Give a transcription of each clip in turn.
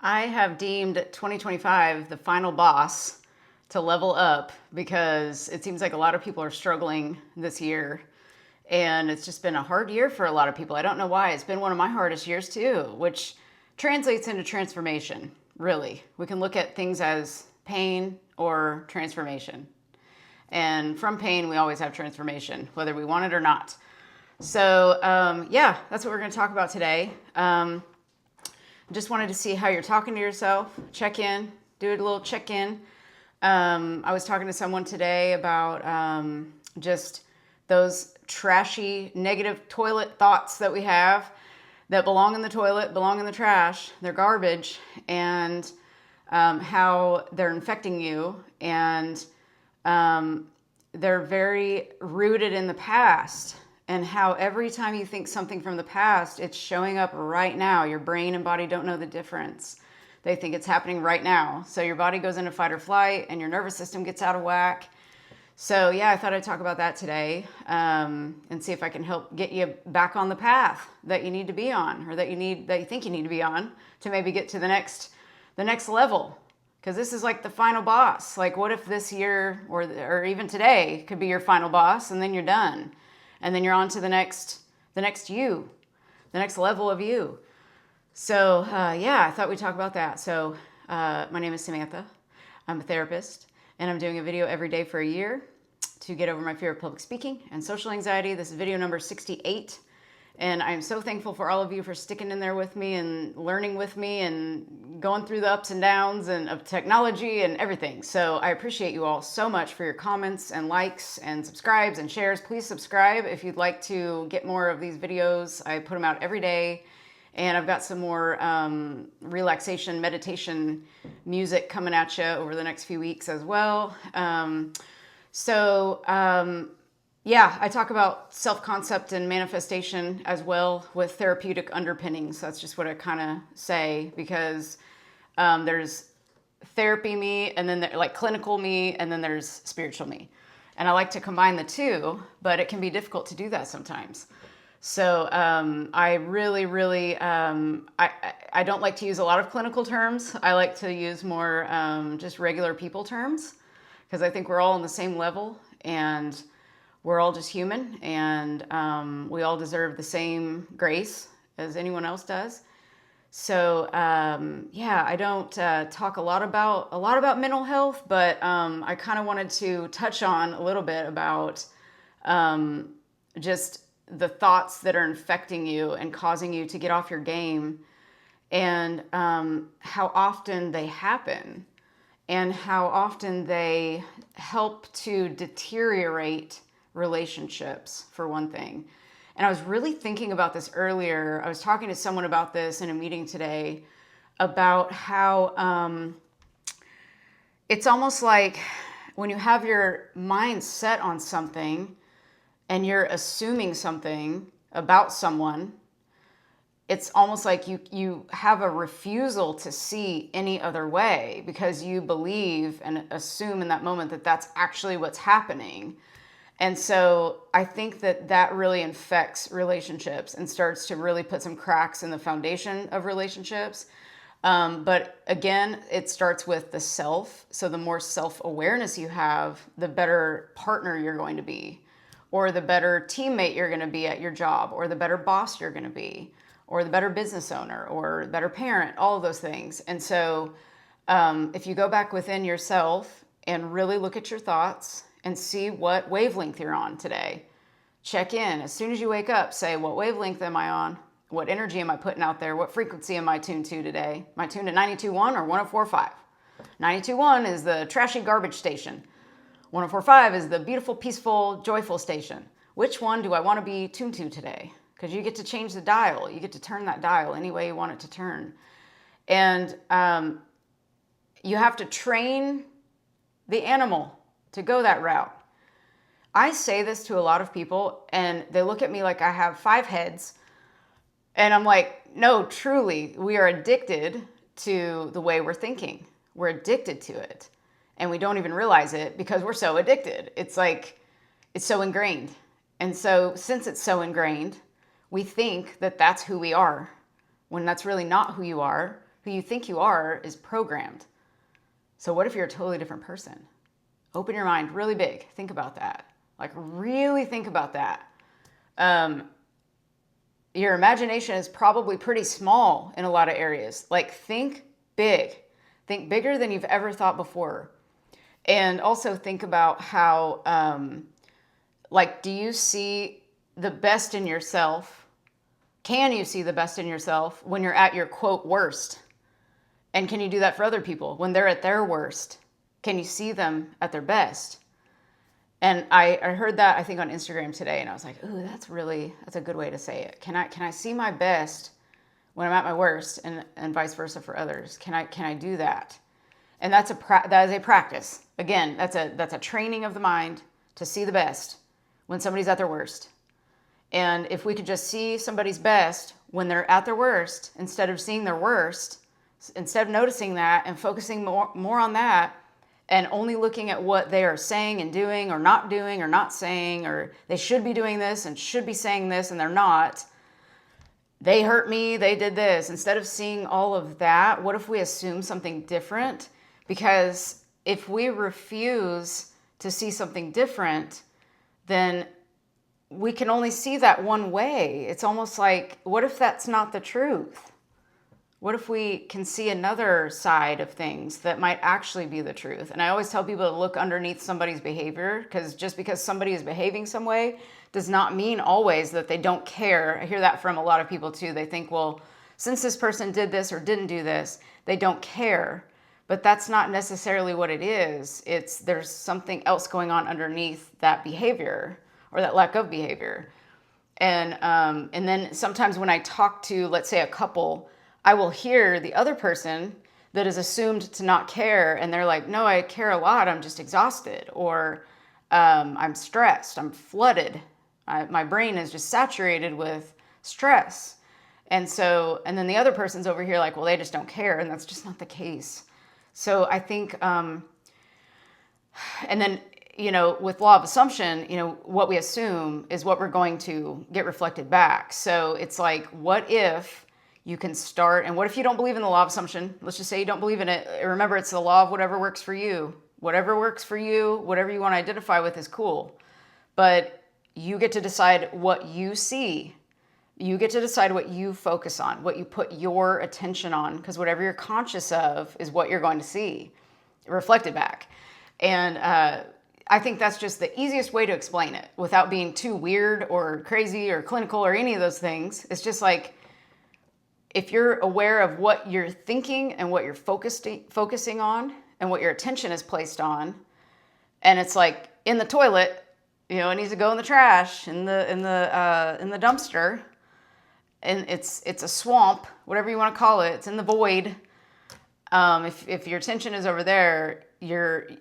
I have deemed 2025 the final boss to level up because it seems like a lot of people are struggling this year. And it's just been a hard year for a lot of people. I don't know why. It's been one of my hardest years too, which translates into transformation, really. We can look at things as pain or transformation. And from pain, we always have transformation, whether we want it or not. So, yeah, that's what we're going to talk about today. Just wanted to see how you're talking to yourself, check in, do a little check in. I was talking to someone today about just those trashy, negative toilet thoughts that we have that belong in the toilet, belong in the trash, they're garbage, and how they're infecting you. And they're very rooted in the past. And how every time you think something from the past, it's showing up right now. Your brain and body don't know the difference. They think it's happening right now. So your body goes into fight or flight and your nervous system gets out of whack. So yeah, I thought I'd talk about that today and see if I can help get you back on the path that you need to be on, or that you think you need to be on to maybe get to the next level. Because this is like the final boss. Like, what if this year or even today could be your final boss, and then you're done? And then you're on to the next you, the next level of you. So yeah, I thought we'd talk about that. So my name is Samantha. I'm a therapist, and I'm doing a video every day for a year to get over my fear of public speaking and social anxiety. This is video number 68. And I'm so thankful for all of you for sticking in there with me and learning with me and going through the ups and downs and of technology and everything. So I appreciate you all so much for your comments and likes and subscribes and shares. Please subscribe if you'd like to get more of these videos. I put them out every day. And I've got some more relaxation, meditation music coming at you over the next few weeks as well. Yeah, I talk about self-concept and manifestation as well with therapeutic underpinnings. That's just what I kind of say, because there's therapy me, and then like clinical me, and then there's spiritual me. And I like to combine the two, but it can be difficult to do that sometimes. So I really, I don't like to use a lot of clinical terms. I like to use more just regular people terms, because I think we're all on the same level, and we're all just human, and we all deserve the same grace as anyone else does. So yeah, I don't talk a lot about mental health, but I kind of wanted to touch on a little bit about just the thoughts that are infecting you and causing you to get off your game, and how often they happen, and how often they help to deteriorate relationships, for one thing. And I was really thinking about this earlier. I was talking to someone about this in a meeting today, about how it's almost like when you have your mind set on something and you're assuming something about someone, it's almost like you have a refusal to see any other way, because you believe and assume in that moment that that's actually what's happening. And so I think that really infects relationships and starts to really put some cracks in the foundation of relationships. But again, it starts with the self. So the more self-awareness you have, the better partner you're going to be, or the better teammate you're going to be at your job, or the better boss you're going to be, or the better business owner, or the better parent, all of those things. And so if you go back within yourself and really look at your thoughts and see what wavelength you're on today. Check in. As soon as you wake up, say, what wavelength am I on? What energy am I putting out there? What frequency am I tuned to today? Am I tuned to 92.1 or 104.5? 92.1 is the trashy garbage station. 104.5 is the beautiful, peaceful, joyful station. Which one do I want to be tuned to today? Because you get to change the dial. You get to turn that dial any way you want it to turn. And you have to train the animal to go that route. I say this to a lot of people, and they look at me like I have 5 heads. And I'm like, no, truly, we are addicted to the way we're thinking. We're addicted to it. And we don't even realize it because we're so addicted. It's like, it's so ingrained. And so since it's so ingrained, we think that that's who we are, when that's really not who you are, who you think you are is programmed. So what if you're a totally different person? Open your mind really big. Think about that. Like really think about that. Your imagination is probably pretty small in a lot of areas. Like think big. Think bigger than you've ever thought before. And also think about how, do you see the best in yourself? Can you see the best in yourself when you're at your quote worst? And can you do that for other people when they're at their worst? Can you see them at their best? And I heard that, I think, on Instagram today, and I was like, ooh, that's a good way to say it. Can I see my best when I'm at my worst, and vice versa for others? Can I do that? And that is a practice. Again, that's a training of the mind to see the best when somebody's at their worst. And if we could just see somebody's best when they're at their worst, instead of seeing their worst, instead of noticing that and focusing more on that, and only looking at what they are saying and doing or not saying, or they should be doing this and should be saying this and they're not. They hurt me, they did this. Instead of seeing all of that, what if we assume something different? Because if we refuse to see something different, then we can only see that one way. It's almost like, what if that's not the truth? What if we can see another side of things that might actually be the truth? And I always tell people to look underneath somebody's behavior, because just because somebody is behaving some way does not mean always that they don't care. I hear that from a lot of people too. They think, well, since this person did this or didn't do this, they don't care. But that's not necessarily what it is. There's something else going on underneath that behavior or that lack of behavior. And then sometimes when I talk to, let's say, a couple, I will hear the other person that is assumed to not care, and they're like, no, I care a lot, I'm just exhausted, or I'm stressed, I'm flooded, my brain is just saturated with stress. And then the other person's over here like, well, they just don't care, and that's just not the case. So I think, and then, with law of assumption, what we assume is what we're going to get reflected back. So it's like, what if you can start, and what if you don't believe in the law of assumption? Let's just say you don't believe in it. Remember, it's the law of whatever works for you. Whatever works for you, whatever you want to identify with is cool. But you get to decide what you see. You get to decide what you focus on, what you put your attention on, because whatever you're conscious of is what you're going to see reflected back. And I think that's just the easiest way to explain it without being too weird or crazy or clinical or any of those things. It's just like, if you're aware of what you're thinking and what you're focusing on and what your attention is placed on, and it's like in the toilet, it needs to go in the trash, in the dumpster, and it's a swamp, whatever you want to call it. It's in the void. If your attention is over there,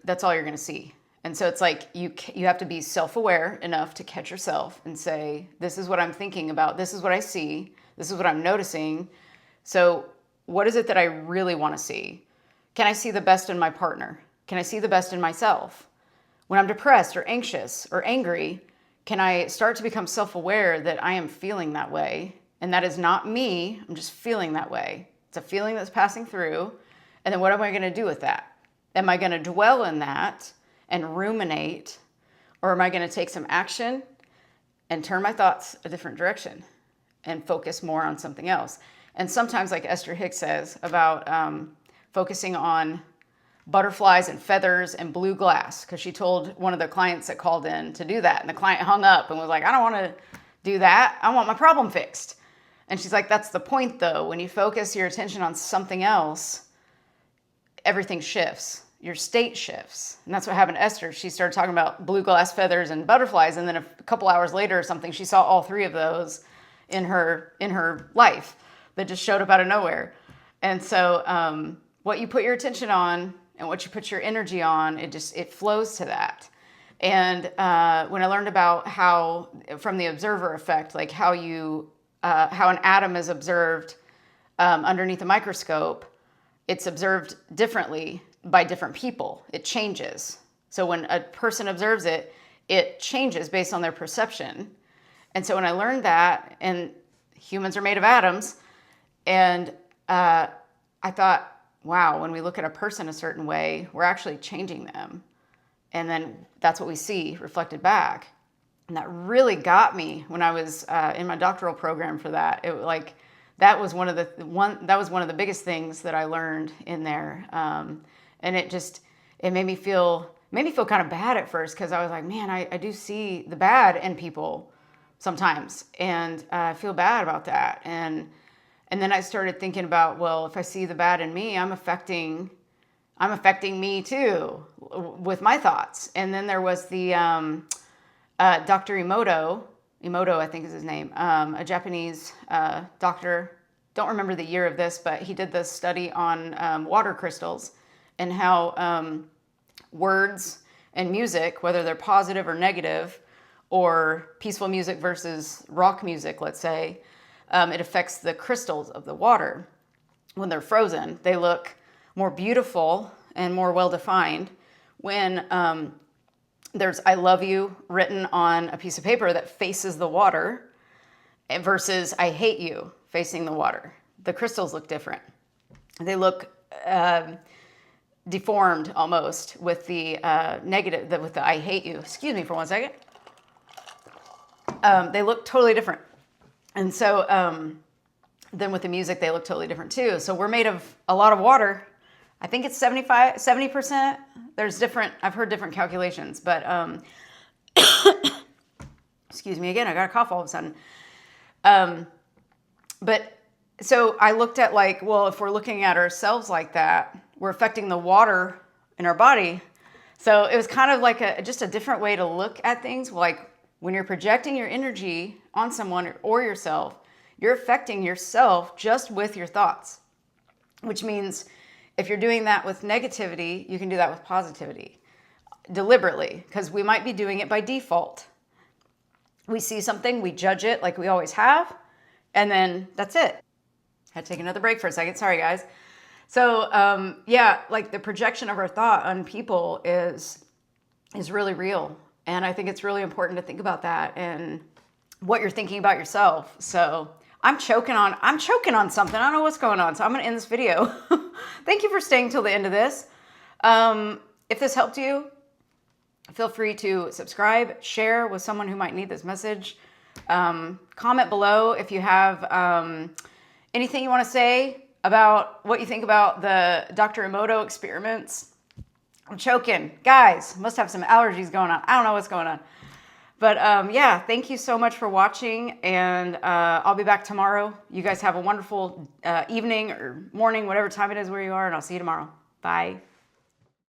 that's all you're going to see. And so it's like you have to be self-aware enough to catch yourself and say, this is what I'm thinking about. This is what I see. This is what I'm noticing. So what is it that I really want to see? Can I see the best in my partner? Can I see the best in myself? When I'm depressed or anxious or angry, can I start to become self-aware that I am feeling that way? And that is not me. I'm just feeling that way. It's a feeling that's passing through. And then what am I going to do with that? Am I going to dwell in that and ruminate? Or am I going to take some action and turn my thoughts a different direction and focus more on something else? And sometimes, like Esther Hicks says, about focusing on butterflies and feathers and blue glass, because she told one of the clients that called in to do that. And the client hung up and was like, I don't want to do that. I want my problem fixed. And she's like, that's the point, though. When you focus your attention on something else, everything shifts. Your state shifts. And that's what happened to Esther. She started talking about blue glass feathers and butterflies. And then a couple hours later or something, she saw all three of those in her life that just showed up out of nowhere. And so what you put your attention on and what you put your energy on, it flows to that. And when I learned about how, from the observer effect, like how an atom is observed underneath a microscope, it's observed differently by different people. It changes. So when a person observes it, it changes based on their perception. And so when I learned that, and humans are made of atoms, and I I thought, wow, when we look at a person a certain way, we're actually changing them. And then that's what we see reflected back. And that really got me when I was in my doctoral program for that. That was one of the biggest things that I learned in there. And it made me feel kind of bad at first, because I was like, man, I do see the bad in people sometimes, and I feel bad about that. And then I started thinking about, well, if I see the bad in me, I'm affecting me too with my thoughts. And then there was the Dr. Emoto, I think is his name, a Japanese doctor. Don't remember the year of this, but he did this study on water crystals and how words and music, whether they're positive or negative, or peaceful music versus rock music, let's say, it affects the crystals of the water. When they're frozen, they look more beautiful and more well-defined when there's I love you written on a piece of paper that faces the water versus I hate you facing the water. The crystals look different. They look deformed almost with the negative, with the I hate you. Excuse me for 1 second. They look totally different. And so then with the music, they look totally different too. So we're made of a lot of water. I think it's 70%. There's different, I've heard different calculations, but excuse me again, I got a cough all of a sudden. But so I looked at well, if we're looking at ourselves like that, we're affecting the water in our body. So it was kind of like just a different way to look at things. Like when you're projecting your energy on someone or yourself, you're affecting yourself just with your thoughts, which means if you're doing that with negativity, you can do that with positivity deliberately, because we might be doing it by default. We see something, we judge it like we always have, and then that's it. Had to take another break for a second. Sorry, guys. So the projection of our thought on people is really real. And I think it's really important to think about that and what you're thinking about yourself. So I'm choking on something. I don't know what's going on. So I'm going to end this video. Thank you for staying till the end of this. If this helped you, feel free to subscribe, share with someone who might need this message. Comment below if you have anything you want to say about what you think about the Dr. Emoto experiments. I'm choking. Guys, must have some allergies going on. I don't know what's going on. But thank you so much for watching, and I'll be back tomorrow. You guys have a wonderful evening or morning, whatever time it is where you are, and I'll see you tomorrow. Bye.